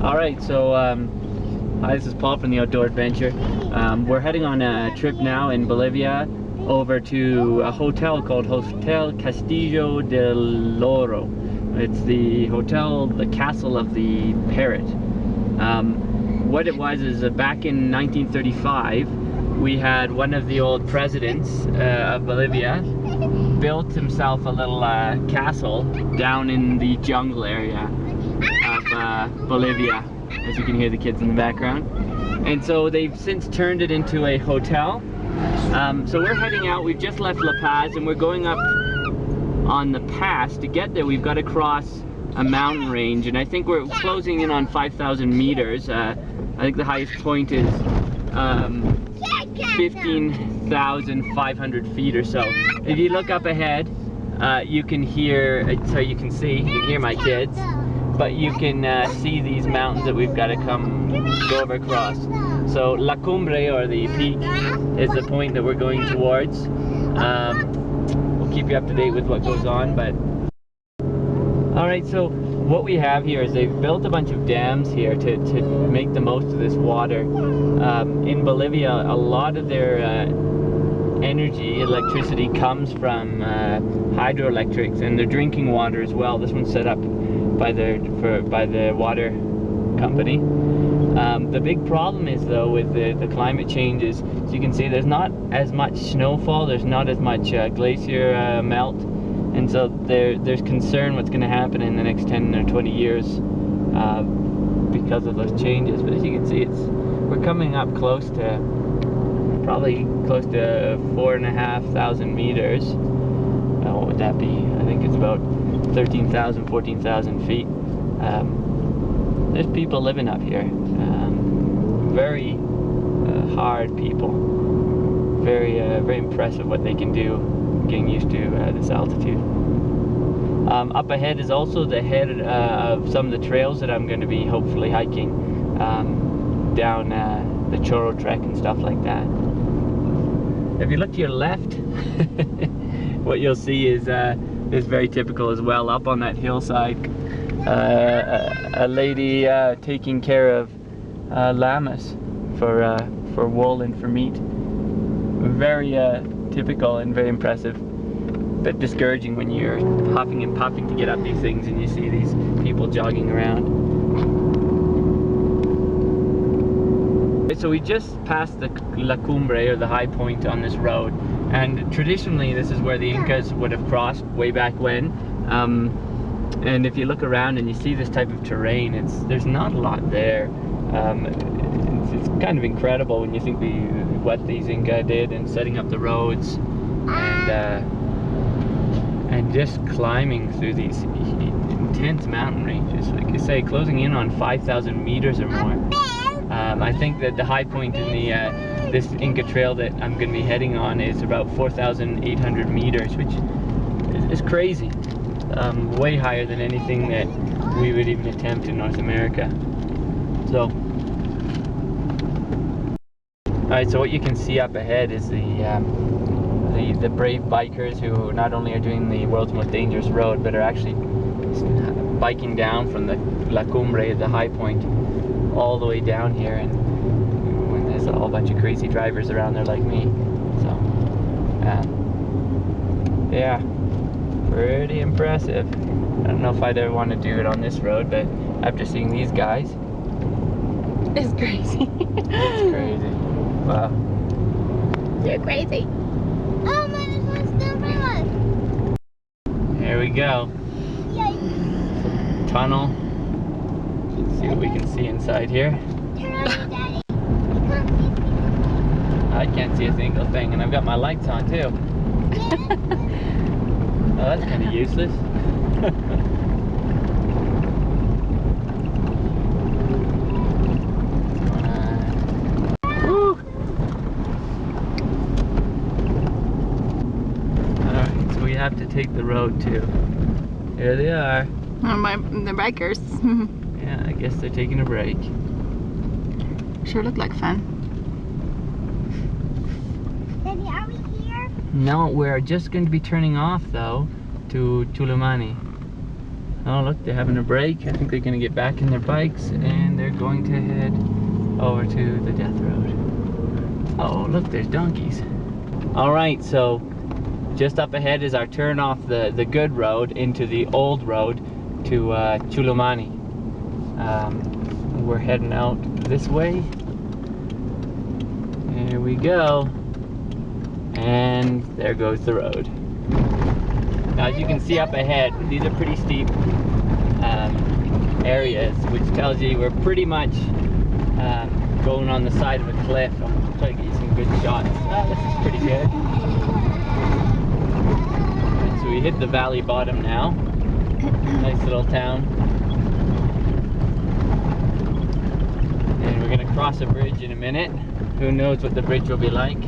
Alright, so hi, this is Paul from the Outdoor Adventure. We're heading on a trip now in Bolivia over to a hotel called Hotel Castillo del Loro. It's the hotel, the castle of the parrot. What it was is back in 1935, we had one of the old presidents of Bolivia built himself a little castle down in the jungle area of Bolivia, as you can hear the kids in the background. And so they've since turned it into a hotel. So we're heading out. We've just left La Paz and we're going up on the pass. To get there, we've got to cross a mountain range, and I think we're closing in on 5,000 meters. I think the highest point is 15,500 feet or so. If you look up ahead, you can hear, so you can hear my kids, but you can see these mountains that we've got to go over across. So La Cumbre, or the peak, is the point that we're going towards. We'll keep you up to date with what goes on, but alright, so what we have here is they've built a bunch of dams here to make the most of this water. In Bolivia, a lot of their electricity comes from hydroelectrics, and their drinking water as well. This one's set up by the water company. The big problem is, though, with the climate changes, so you can see there's not as much snowfall, there's not as much glacier melt, and so there's concern what's going to happen in the next 10 or 20 years because of those changes. But as you can see, we're coming up probably close to 4,500 meters. What would that be? I think it's about 13,000, 14,000 feet. There's people living up here. Very hard people. Very impressive what they can do getting used to this altitude. Up ahead is also the head of some of the trails that I'm going to be hopefully hiking down the Choro Trek and stuff like that. If you look to your left, what you'll see is very typical as well. Up on that hillside, a lady taking care of llamas for wool and for meat. Very typical and very impressive, but discouraging when you're huffing and puffing to get up these things and you see these people jogging around. So we just passed the La Cumbre, or the high point, on this road, and traditionally this is where the Incas would have crossed way back when. And if you look around and you see this type of terrain, there's not a lot there. It's kind of incredible when you think what these Inca did in setting up the roads and just climbing through these intense mountain ranges. Like you say, closing in on 5,000 meters or more. I think that the high point in this Inca trail that I'm going to be heading on is about 4,800 meters, which is crazy. Way higher than anything that we would even attempt in North America. So, alright, so what you can see up ahead is the brave bikers who not only are doing the world's most dangerous road, but are actually biking down from the La Cumbre, the high point, all the way down here, and when there's a whole bunch of crazy drivers around there like me. So, yeah, pretty impressive. I don't know if I'd ever want to do it on this road, but after seeing these guys, it's crazy. It's crazy. Wow. You're crazy. Oh my, this one's still for us. Here we go. Yay. Tunnel. Let's see what we can see inside here. Turn on, Daddy. I can't see a single thing, and I've got my lights on too. Oh, that's kind of useless. Woo! Alright, so we have to take the road too. Here they are. Oh, the bikers. Yeah, I guess they're taking a break. Sure look like fun. Daddy, are we here? No, we're just going to be turning off though to Tulumani. Oh look, they're having a break. I think they're gonna get back in their bikes and they're going to head over to the death road. Oh look, there's donkeys. All right, so just up ahead is our turn off the good road into the old road to Chulumani. We're heading out this way. Here we go. And there goes the road. Now as you can see up ahead, these are pretty steep areas, which tells you we're pretty much going on the side of a cliff. I'll try to get you some good shots. This is pretty good. Right, so we hit the valley bottom now. Nice little town. And we're gonna cross a bridge in a minute. Who knows what the bridge will be like.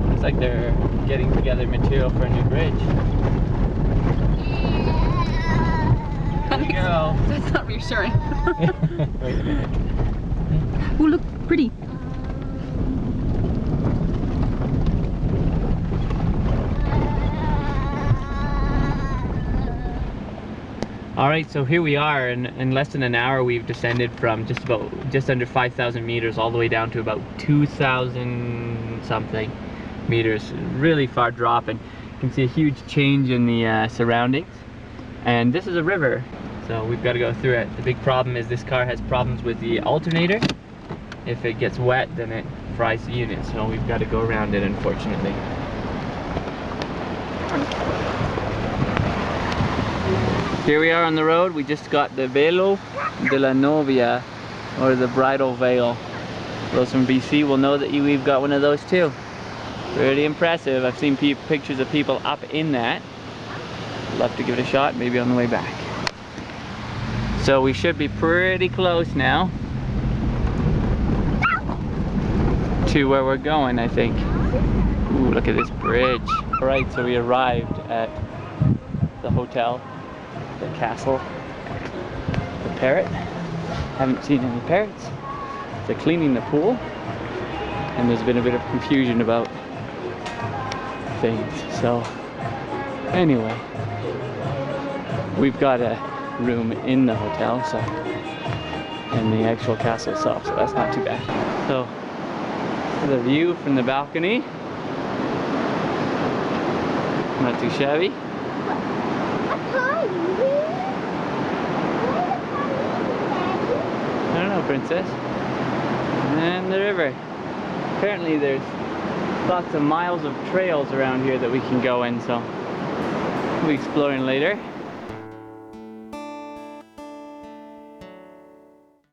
Looks like they're getting together material for a new bridge. There we go. That's not reassuring. Wait a minute. Oh, look, pretty. All right, so here we are. In less than an hour, we've descended from just under 5,000 meters all the way down to about 2,000 something meters. Really far drop, and you can see a huge change in the surroundings. And this is a river, so we've got to go through it. The big problem is this car has problems with the alternator. If it gets wet, then it fries the unit, so we've got to go around it, unfortunately. Here we are on the road. We just got the Velo de la Novia, or the bridal veil. Those from BC will know that we've got one of those too. Pretty impressive. I've seen pictures of people up in that. Love to give it a shot, maybe on the way back. So we should be pretty close now to where we're going, I think. Ooh, look at this bridge. All right, so we arrived at the hotel, the castle, the parrot. Haven't seen any parrots. They're cleaning the pool, and there's been a bit of confusion about things. So anyway, we've got a room in the hotel, so, and the actual castle itself, so that's not too bad. So the view from the balcony, not too shabby. I don't know, princess. And the river. Apparently there's lots of miles of trails around here that we can go in, so we'll be exploring later.